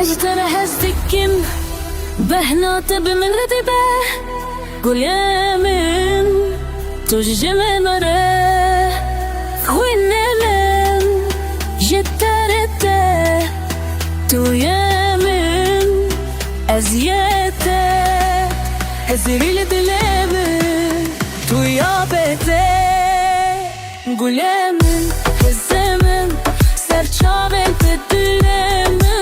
اشترى هزدكن بهنات بمن ردبه قول يا من تجمع نره خوين من جترته تو يا من ازيته هزري لدلبه تو يا بيته قول يا من الزمن سرچاوه تدلمه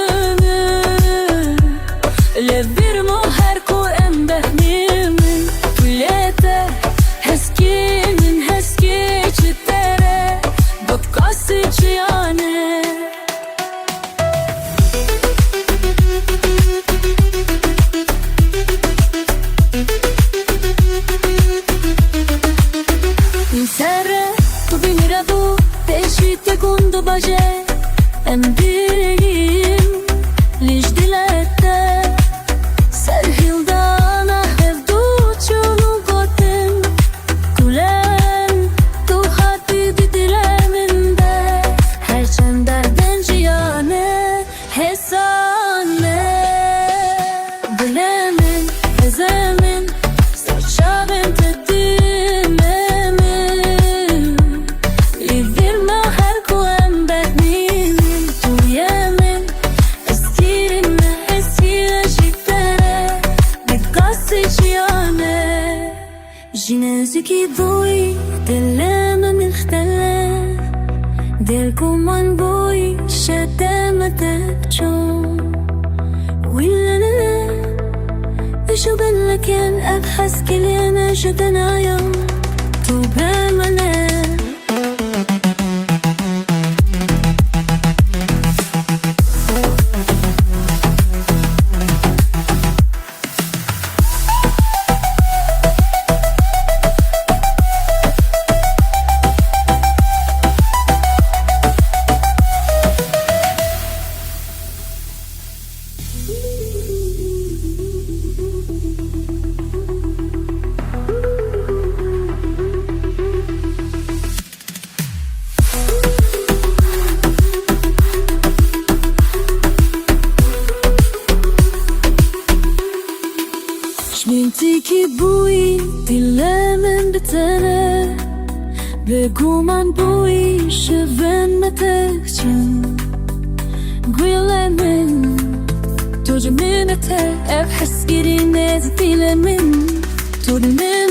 لبرمو هر کو ام بهنیمن ولته هسکی چتره بقاسی چیانه سره تو بیمیرادو تشویت گندو باشه ام بیرگیم لیش دلته سرهیلدانه هفدو چونو گوتم گلن تو خاطی دیدرمنده هرچند دردن جیانه حسانه بلمن هزمن سرچاوم تدیممن لیدرما هر کوام بدنیمن تو یمن اسکیرینه اسکیره شکره بقاسی چیانه جنازکی بوی دلمن اختله دلکومان بوی شدمتك جون ولا شو بلكن ابحث كلنا جدنا يوم توبامنا شميتيكي بوي دلمن بتره بگومان بوی شون متخشن قويلة من توج منته ابحس قرينة دل من تود من